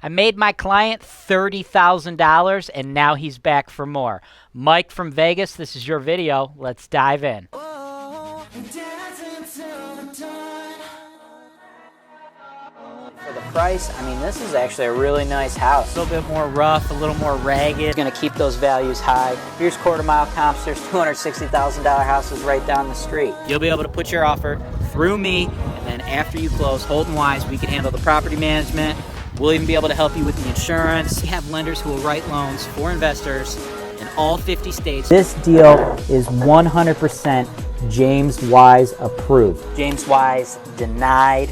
I made my client $30,000, and now he's back for more. Mike from Vegas, this is your video. Let's dive in. For the price, I mean, this is actually a really nice house. A little bit more rough, a little more ragged. Going to keep those values high. Here's quarter-mile comps. There's $260,000 houses right down the street. You'll be able to put your offer through me, and then after you close, Holton Wise, we can handle the property management. We'll even be able to help you with the insurance. We have lenders who will write loans for investors in all 50 states. This deal is 100% James Wise approved. James Wise denied.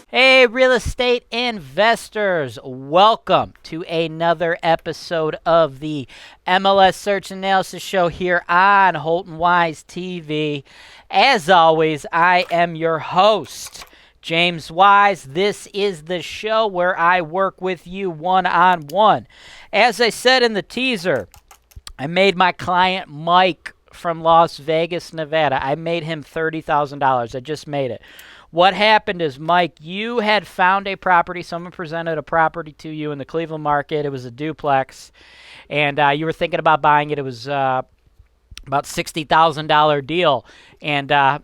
Hey, real estate investors, welcome to another episode of the MLS Search Analysis Show here on Holton Wise TV. As always, I am your host, James Wise. This is the show where I work with you one-on-one. As I said in the teaser, I made my client Mike from Las Vegas, Nevada. I made him $30,000. I just made it. What happened is, Mike, you had found a property. Someone presented a property to you in the Cleveland market. It was a duplex, and you were thinking about buying it. It was about $60,000 deal, and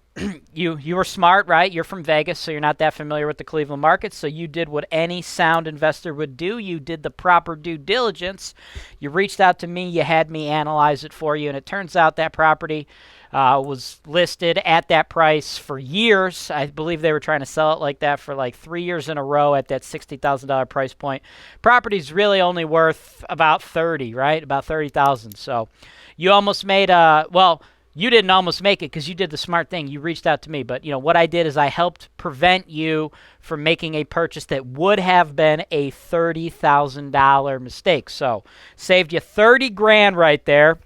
you were smart, right? You're from Vegas, so you're not that familiar with the Cleveland market, so you did what any sound investor would do. You did the proper due diligence. You reached out to me. You had me analyze it for you, and it turns out that property was listed at that price for years. I believe they were trying to sell it like that for like 3 years in a row at that $60,000 price point. Property's really only worth about 30, right? About 30,000. So you almost made well, you didn't almost make it because you did the smart thing. You reached out to me. But, what I did is I helped prevent you from making a purchase that would have been a $30,000 mistake. So saved you 30 grand right there.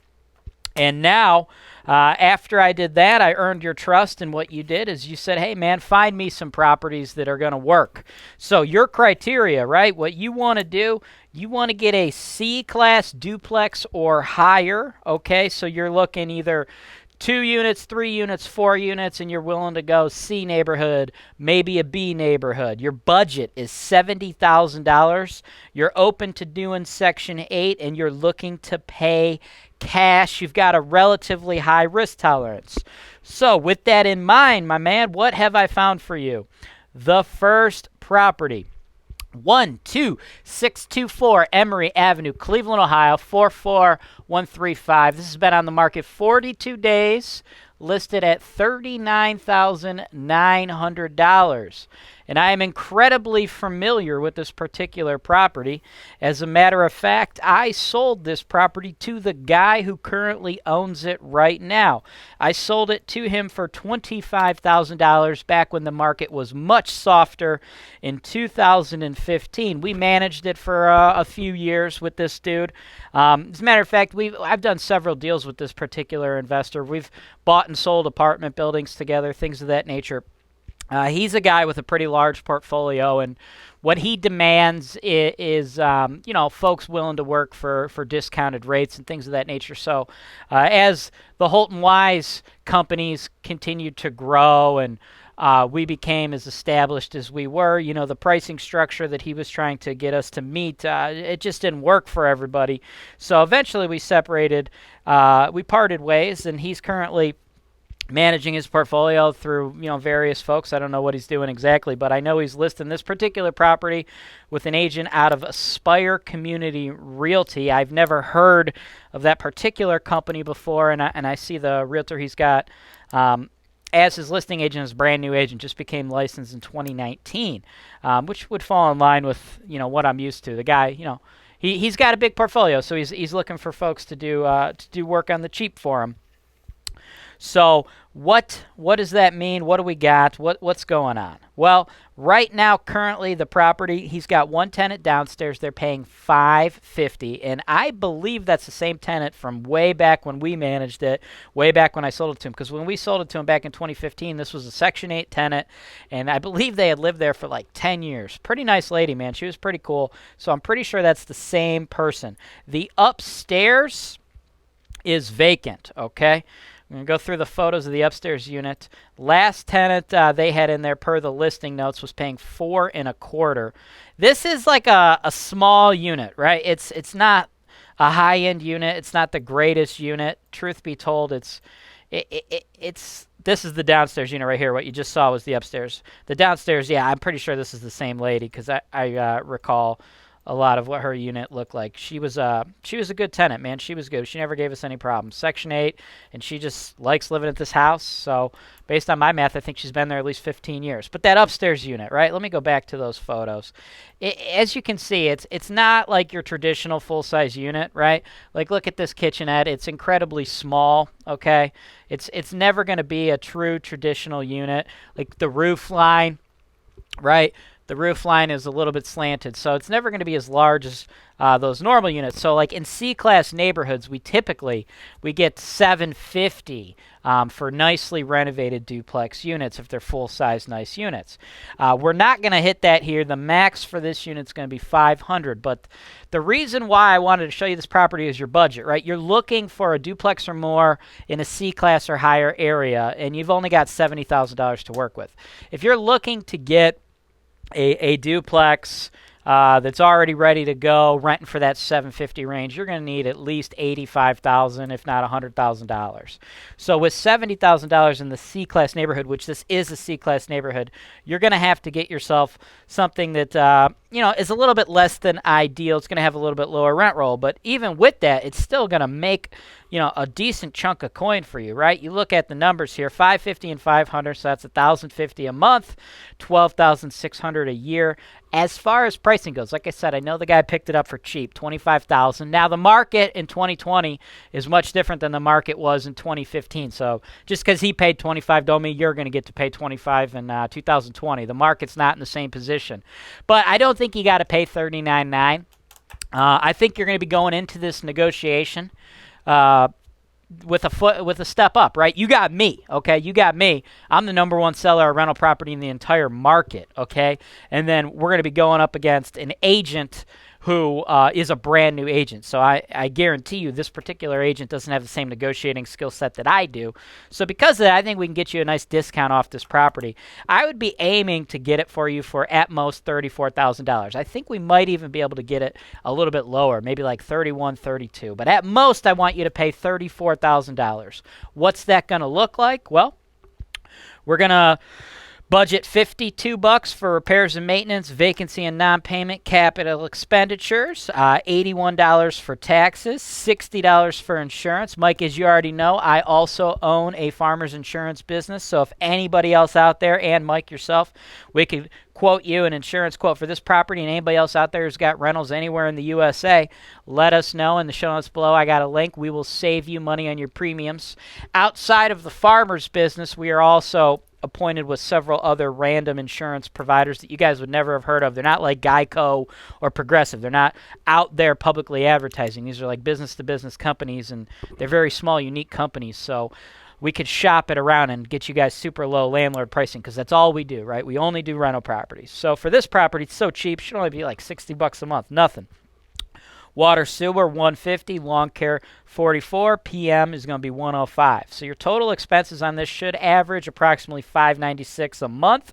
And now, after I did that, I earned your trust, and what you did is you said, hey, man, find me some properties that are going to work. So your criteria, right, what you want to do, you want to get a C-class duplex or higher, okay? So you're looking either 2 units, 3 units, 4 units, and you're willing to go C neighborhood, maybe a B neighborhood. Your budget is $70,000. You're open to doing Section 8, and you're looking to pay cash. You've got a relatively high risk tolerance. So with that in mind, my man, what have I found for you? The first property, 12624 Emery Avenue, Cleveland, Ohio, 44135. This has been on the market 42 days, listed at $39,900. And I am incredibly familiar with this particular property. As a matter of fact, I sold this property to the guy who currently owns it right now. I sold it to him for $25,000 back when the market was much softer in 2015. We managed it for a few years with this dude. As a matter of fact, I've done several deals with this particular investor. We've bought and sold apartment buildings together, things of that nature. He's a guy with a pretty large portfolio, and what he demands is folks willing to work for discounted rates and things of that nature. So as the Holton Wise companies continued to grow and we became as established as we were, the pricing structure that he was trying to get us to meet, it just didn't work for everybody. So eventually we separated, we parted ways, and he's currently managing his portfolio through various folks. I don't know what he's doing exactly, but I know he's listing this particular property with an agent out of Aspire Community Realty. I've never heard of that particular company before, and I see the realtor he's got as his listing agent, his brand new agent, just became licensed in 2019, which would fall in line with what I'm used to. The guy, he's got a big portfolio, so he's looking for folks to do work on the cheap for him. So what does that mean? What do we got? What's going on? Well, right now, currently, the property, he's got one tenant downstairs. They're paying $550, and I believe that's the same tenant from way back when we managed it, way back when I sold it to him. Because when we sold it to him back in 2015, this was a Section 8 tenant, and I believe they had lived there for like 10 years. Pretty nice lady, man. She was pretty cool. So I'm pretty sure that's the same person. The upstairs is vacant, okay? I'm going to go through the photos of the upstairs unit. Last tenant they had in there per the listing notes was paying $4.25. This is like a small unit, right? It's not a high-end unit. It's not the greatest unit. Truth be told, it's this is the downstairs unit right here. What you just saw was the upstairs. The downstairs, yeah, I'm pretty sure this is the same lady because I recall a lot of what her unit looked like. She was a good tenant, man. She was good. She never gave us any problems. Section 8, and she just likes living at this house. So based on my math, I think she's been there at least 15 years. But that upstairs unit, right? Let me go back to those photos. As you can see, it's not like your traditional full-size unit, right? Like, look at this kitchenette. It's incredibly small, okay? It's never going to be a true traditional unit. Like the roof line, right? The roof line is a little bit slanted, so it's never going to be as large as those normal units. So like in C-class neighborhoods, we get $750 for nicely renovated duplex units if they're full-size nice units. We're not going to hit that here. The max for this unit is going to be $500, but the reason why I wanted to show you this property is your budget, right? You're looking for a duplex or more in a C-class or higher area, and you've only got $70,000 to work with. If you're looking to get a duplex that's already ready to go, renting for that $750 range, you're going to need at least $85,000, if not $100,000. So with $70,000 in the C-class neighborhood, which this is a C-class neighborhood, you're going to have to get yourself something that is a little bit less than ideal. It's going to have a little bit lower rent roll, but even with that, it's still going to make a decent chunk of coin for you, right? You look at the numbers here, $550 and $500, so that's $1,050 a month, $12,600 a year. As far as pricing goes, like I said, I know the guy picked it up for cheap, $25,000. Now the market in 2020 is much different than the market was in 2015. So just because he paid $25 don't mean you're going to get to pay $25 in 2020. The market's not in the same position, but I don't think you got to pay $39.9. I think you're going to be going into this negotiation with a step up, right? You got me, okay? You got me. I'm the number one seller of rental property in the entire market, okay? And then we're going to be going up against an agent who is a brand new agent. So I guarantee you this particular agent doesn't have the same negotiating skill set that I do. So because of that, I think we can get you a nice discount off this property. I would be aiming to get it for you for at most $34,000. I think we might even be able to get it a little bit lower, maybe like $31,000, $32,000. But at most, I want you to pay $34,000. What's that going to look like? Well, we're going to budget $52 for repairs and maintenance, vacancy and non-payment, capital expenditures, $81 for taxes, $60 for insurance. Mike, as you already know, I also own a farmer's insurance business. So if anybody else out there, and Mike yourself, we could quote you an insurance quote for this property, and anybody else out there who's got rentals anywhere in the USA, let us know in the show notes below. I got a link. We will save you money on your premiums. Outside of the farmer's business, we are also appointed with several other random insurance providers that you guys would never have heard of. They're not like Geico or Progressive. They're not out there publicly advertising. These are like business-to-business companies, and they're very small, unique companies. So we could shop it around and get you guys super low landlord pricing because that's all we do, right? We only do rental properties. So for this property, it's so cheap. It should only be like $60 a month. Nothing. Water sewer, $150, lawn care, $44, PM is going to be $105. So your total expenses on this should average approximately $596 a month,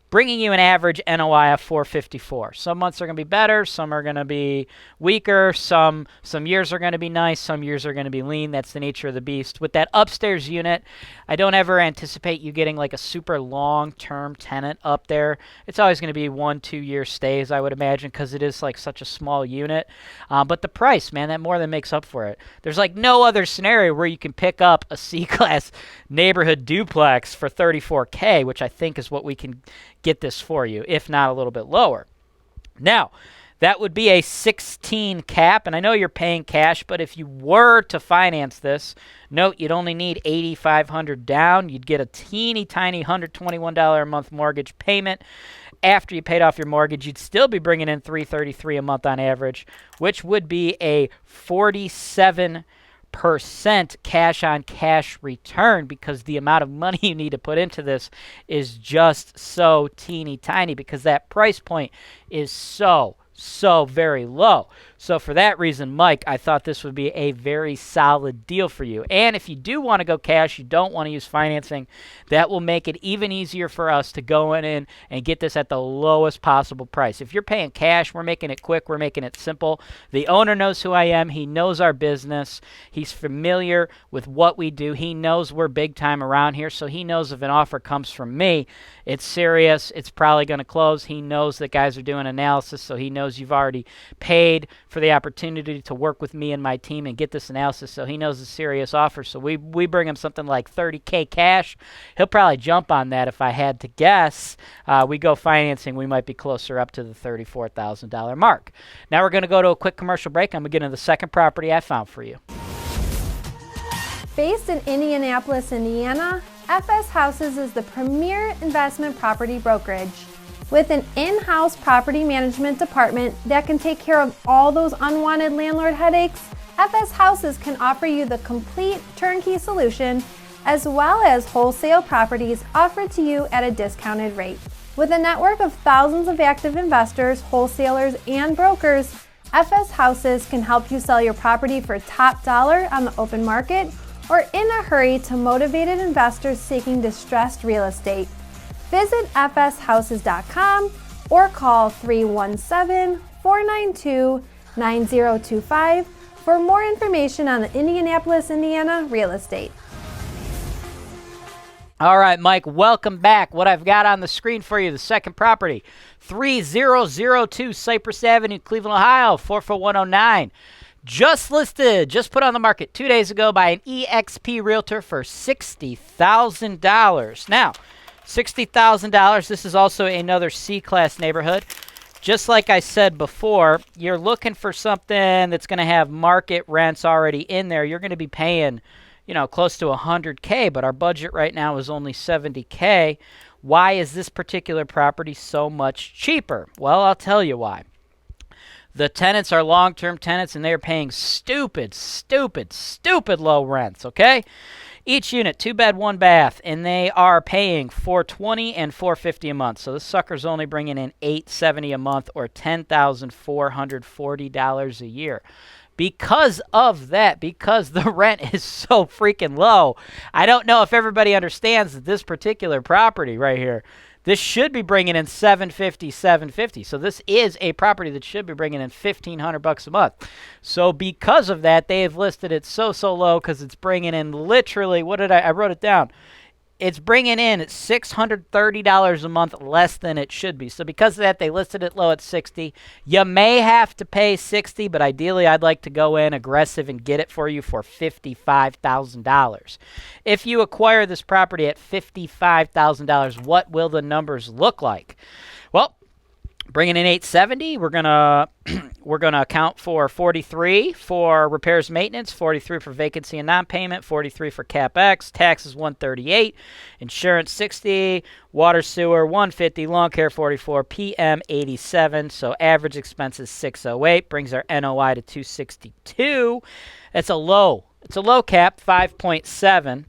bringing you an average NOI of $454. Some months are going to be better, some are going to be weaker, some years are going to be nice, some years are going to be lean. That's the nature of the beast. With that upstairs unit, I don't ever anticipate you getting like a super long-term tenant up there. It's always going to be 1-2 year stays, I would imagine, because it is like such a small unit. But the price, man, that more than makes up for it. There's like no other scenario where you can pick up a C-class neighborhood duplex for $34K, which I think is what we can get this for you, if not a little bit lower. Now, that would be a 16 cap, and I know you're paying cash, but if you were to finance this, note you'd only need $8,500 down. You'd get a teeny tiny $121 a month mortgage payment. After you paid off your mortgage, you'd still be bringing in $333 a month on average, which would be a 47% cash on cash return because the amount of money you need to put into this is just so teeny tiny because that price point is so very low. So for that reason, Mike, I thought this would be a very solid deal for you. And if you do want to go cash, you don't want to use financing, that will make it even easier for us to go in and get this at the lowest possible price. If you're paying cash, we're making it quick, we're making it simple. The owner knows who I am. He knows our business. He's familiar with what we do. He knows we're big time around here, so he knows if an offer comes from me, it's serious, it's probably going to close. He knows that guys are doing analysis, so he knows you've already paid for the opportunity to work with me and my team and get this analysis, so he knows it's a serious offer. So we bring him something like $30K cash. He'll probably jump on that if I had to guess. We go financing, we might be closer up to the $34,000 mark. Now we're going to go to a quick commercial break. I'm going to get into the second property I found for you. Based in Indianapolis, Indiana, FS Houses is the premier investment property brokerage. With an in-house property management department that can take care of all those unwanted landlord headaches, FS Houses can offer you the complete turnkey solution as well as wholesale properties offered to you at a discounted rate. With a network of thousands of active investors, wholesalers, and brokers, FS Houses can help you sell your property for top dollar on the open market or in a hurry to motivated investors seeking distressed real estate. Visit fshouses.com or call 317-492-9025 for more information on the Indianapolis, Indiana real estate. All right, Mike, welcome back. What I've got on the screen for you, the second property, 3002 Cypress Avenue, Cleveland, Ohio, 44109. Just listed, just put on the market 2 days ago by an eXp realtor for $60,000. Now, $60,000, this is also another C-class neighborhood. Just like I said before, you're looking for something that's going to have market rents already in there. You're going to be paying, close to $100K, but our budget right now is only $70K. Why is this particular property so much cheaper? Well, I'll tell you why. The tenants are long-term tenants, and they're paying stupid low rents, okay? Each unit, 2-bed, 1-bath, and they are paying $420 and $450 a month. So this sucker's only bringing in $870 a month or $10,440 a year. Because of that, because the rent is so freaking low, I don't know if everybody understands that this particular property right here, this should be bringing in $750. So this is a property that should be bringing in $1,500 a month. So because of that, they have listed it so low because it's bringing in literally, I wrote it down. It's bringing in $630 a month less than it should be. So because of that, they listed it low at $60. You may have to pay $60, but ideally I'd like to go in aggressive and get it for you for $55,000. If you acquire this property at $55,000, what will the numbers look like? Well, bringing in $870, we're gonna account for $43 for repairs, maintenance, $43 for vacancy and non-payment, $43 for capex, taxes $138, insurance $60, water sewer $150, lawn care $44, PM $87. So average expenses $608, brings our NOI to $262. It's a low cap, 5.7.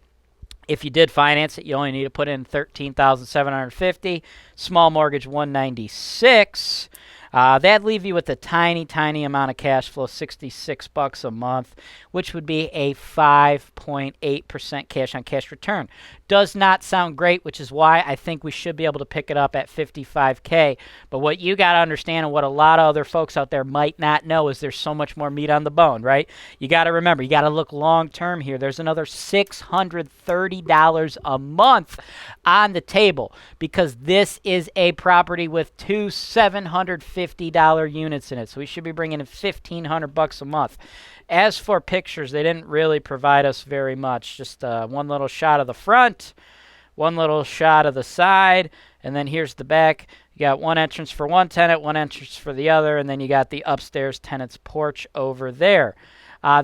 If you did finance it, you only need to put in $13,750. Small mortgage $196. That'd leave you with a tiny amount of cash flow, $66 a month, which would be a 5.8% cash-on-cash return. Does not sound great, which is why I think we should be able to pick it up at $55K. But what you got to understand, and what a lot of other folks out there might not know, is there's so much more meat on the bone, right? You got to remember, you got to look long-term here. There's another $630 a month on the table because this is a property with two $750 units in it. So we should be bringing in $1,500 a month. As for pictures, they didn't really provide us very much. Just one little shot of the front, one little shot of the side, and then here's the back. You got one entrance for one tenant, one entrance for the other, and then you got the upstairs tenant's porch over there.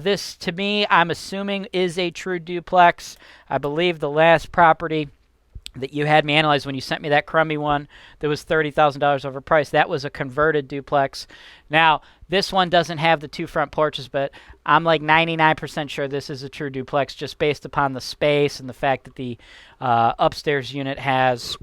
This, to me, I'm assuming is a true duplex. I believe the last property that you had me analyze when you sent me that crummy one that was $30,000 overpriced, that was a converted duplex. Now, this one doesn't have the two front porches, but I'm like 99% sure this is a true duplex just based upon the space and the fact that the upstairs unit has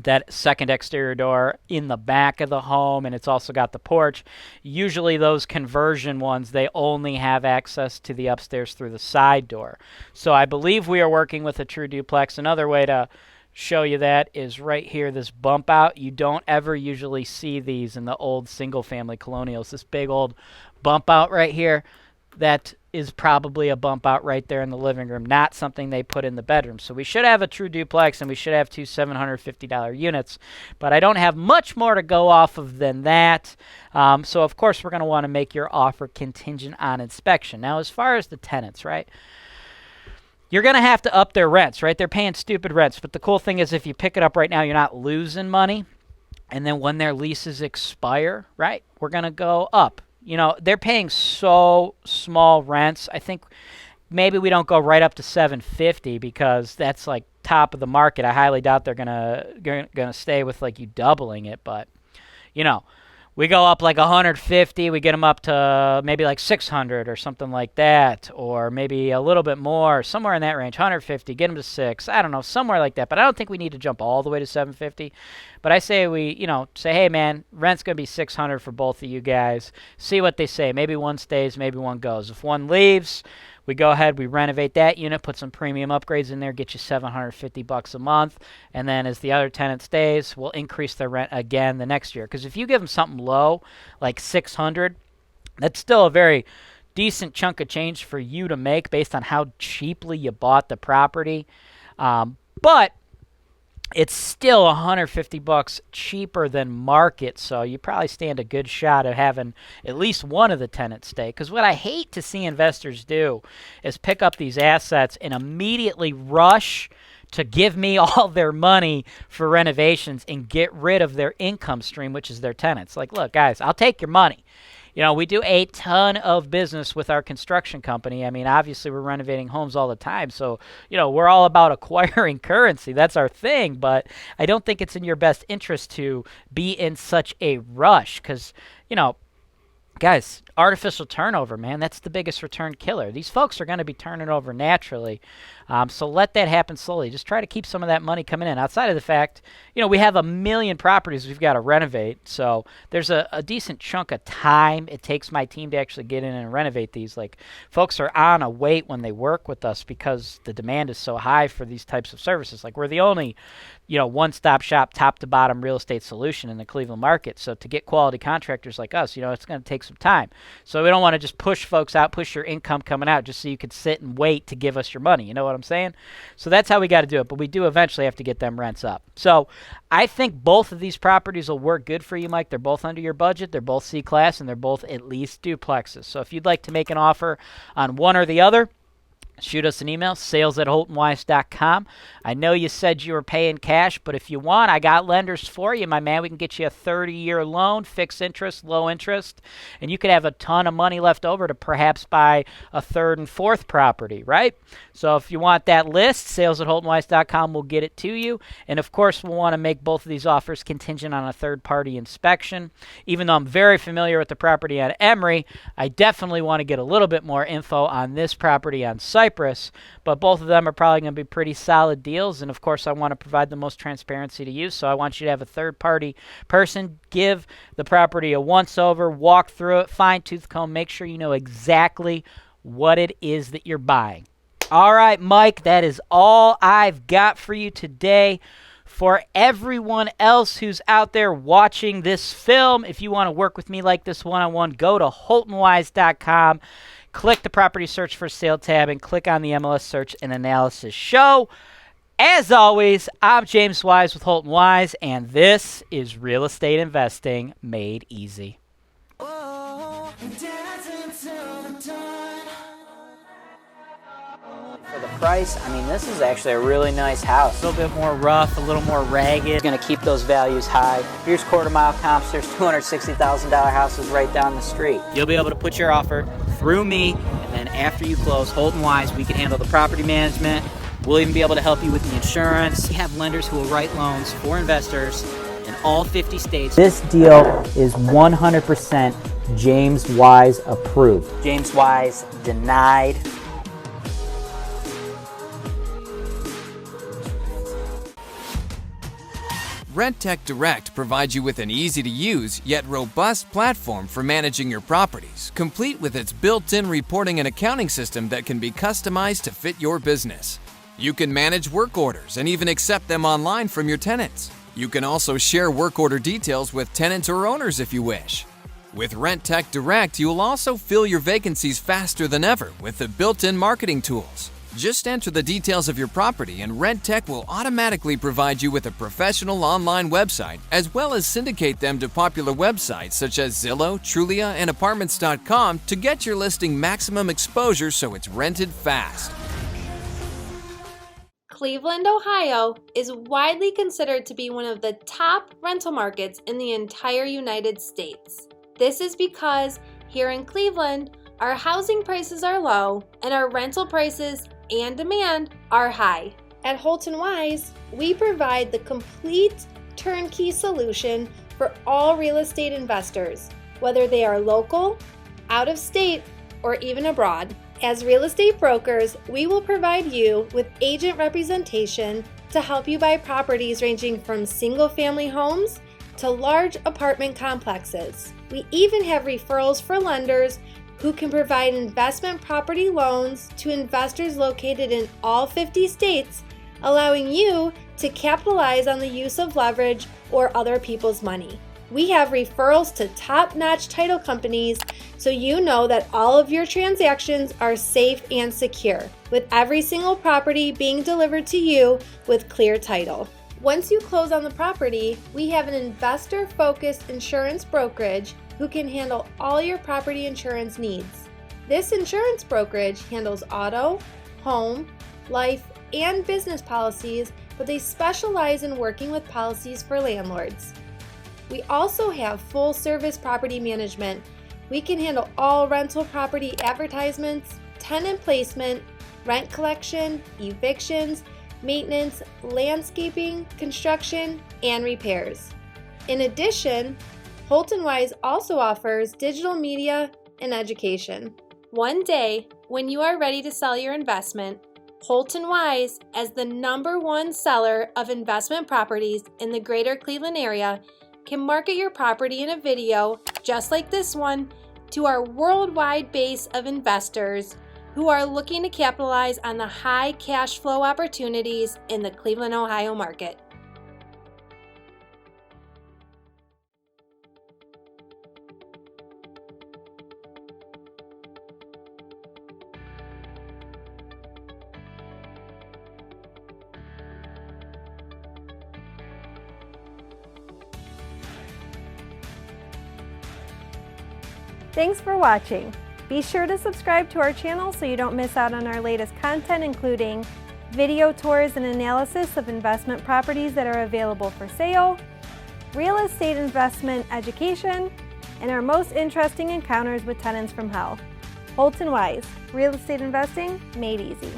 that second exterior door in the back of the home, and it's also got the porch. Usually those conversion ones, they only have access to the upstairs through the side door. So I believe we are working with a true duplex. Another way to show you that is right here, this bump out. You don't ever usually see these in the old single family colonials. This big old bump out right here, that is probably a bump out right there in the living room, not something they put in the bedroom. So we should have a true duplex, and we should have two $750 units, but I don't have much more to go off of than that. So of course we're going to want to make your offer contingent on inspection. Now, as far as the tenants, right, you're going to have to up their rents, right? They're paying stupid rents, but the cool thing is if you pick it up right now, you're not losing money. And then when their leases expire, right, we're going to go up. You know, they're paying so small rents. I think maybe we don't go right up to $750 because that's like top of the market. I highly doubt they're gonna stay with like you doubling it, but you know, we go up like $150, we get them up to maybe like $600 or something like that, or maybe a little bit more, somewhere in that range, $150, get them to $600, I don't know, somewhere like that. But I don't think we need to jump all the way to $750. But I say we, you know, say, hey man, rent's gonna be $600 for both of you guys. See what they say. Maybe one stays, maybe one goes. If one leaves, we go ahead, we renovate that unit, put some premium upgrades in there, get you $750 a month, and then as the other tenant stays, we'll increase their rent again the next year. Because if you give them something low, like $600, that's still a very decent chunk of change for you to make based on how cheaply you bought the property. But it's still $150 cheaper than market, so you probably stand a good shot of having at least one of the tenants stay. Because what I hate to see investors do is pick up these assets and immediately rush to give me all their money for renovations and get rid of their income stream, which is their tenants. Like, look, guys, I'll take your money. You know, we do a ton of business with our construction company. I mean, obviously, we're renovating homes all the time. So, you know, we're all about acquiring currency. That's our thing. But I don't think it's in your best interest to be in such a rush because, you know, guys, artificial turnover, man, that's the biggest return killer. These folks are going to be turning over naturally. So let that happen slowly. Just try to keep some of that money coming in. Outside of the fact, you know, we have 1 million properties we've got to renovate. So there's a decent chunk of time it takes my team to actually get in and renovate these. Like, folks are on a wait when they work with us because the demand is so high for these types of services. Like, we're the only, you know, one-stop shop, top-to-bottom real estate solution in the Cleveland market. So to get quality contractors like us, you know, it's going to take some time. So we don't want to just push folks out, push your income coming out just so you could sit and wait to give us your money. You know what I'm saying? So that's how we got to do it. But we do eventually have to get them rents up. So I think both of these properties will work good for you, Mike. They're both under your budget. They're both C-class, and they're both at least duplexes. So if you'd like to make an offer on one or the other, shoot us an email, sales@holtonwise.com. I know you said you were paying cash, but if you want, I got lenders for you, my man. We can get you a 30-year loan, fixed interest, low interest, and you could have a ton of money left over to perhaps buy a third and fourth property, right? So if you want that list, sales@holtonwise.com will get it to you. And, of course, we'll want to make both of these offers contingent on a third-party inspection. Even though I'm very familiar with the property on Emery, I definitely want to get a little bit more info on this property on Cypress, but both of them are probably going to be pretty solid deals, and of course I want to provide the most transparency to you, so I want you to have a third-party person give the property a once-over, walk through it, fine-tooth comb, make sure you know exactly what it is that you're buying. All right, Mike, that is all I've got for you today. For everyone else who's out there watching this film, if you want to work with me like this one-on-one, go to holtonwise.com. Click the property search for sale tab and click on the MLS search and analysis show. As always, I'm James Wise with Holton Wise, and this is Real Estate Investing Made Easy. For the price, I mean, this is actually a really nice house. A little bit more rough, a little more ragged. It's going to keep those values high. Here's quarter-mile comps. There's $260,000 houses right down the street. You'll be able to put your offer through me, and then after you close, Holton Wise, we can handle the property management. We'll even be able to help you with the insurance. We have lenders who will write loans for investors in all 50 states. This deal is 100% James Wise approved. James Wise denied. RentTech Direct provides you with an easy-to-use yet robust platform for managing your properties, complete with its built-in reporting and accounting system that can be customized to fit your business. You can manage work orders and even accept them online from your tenants. You can also share work order details with tenants or owners if you wish. With RentTech Direct, you'll also fill your vacancies faster than ever with the built-in marketing tools. Just enter the details of your property and RentTech will automatically provide you with a professional online website, as well as syndicate them to popular websites such as Zillow, Trulia, and Apartments.com to get your listing maximum exposure so it's rented fast. Cleveland, Ohio is widely considered to be one of the top rental markets in the entire United States. This is because here in Cleveland, our housing prices are low and our rental prices and demand are high. At Holton Wise, we provide the complete turnkey solution for all real estate investors, whether they are local, out of state, or even abroad. As real estate brokers, we will provide you with agent representation to help you buy properties ranging from single-family homes to large apartment complexes. We even have referrals for lenders who can provide investment property loans to investors located in all 50 states, allowing you to capitalize on the use of leverage or other people's money. We have referrals to top-notch title companies so you know that all of your transactions are safe and secure, with every single property being delivered to you with clear title. Once you close on the property, we have an investor-focused insurance brokerage who can handle all your property insurance needs. This insurance brokerage handles auto, home, life, and business policies, but they specialize in working with policies for landlords. We also have full-service property management. We can handle all rental property advertisements, tenant placement, rent collection, evictions, maintenance, landscaping, construction, and repairs. In addition, Holton Wise also offers digital media and education. One day, when you are ready to sell your investment, Holton Wise, as the #1 seller of investment properties in the greater Cleveland area, can market your property in a video just like this one to our worldwide base of investors who are looking to capitalize on the high cash flow opportunities in the Cleveland, Ohio market. Thanks for watching. Be sure to subscribe to our channel so you don't miss out on our latest content, including video tours and analysis of investment properties that are available for sale, real estate investment education, and our most interesting encounters with tenants from hell. Holton Wise, real estate investing made easy.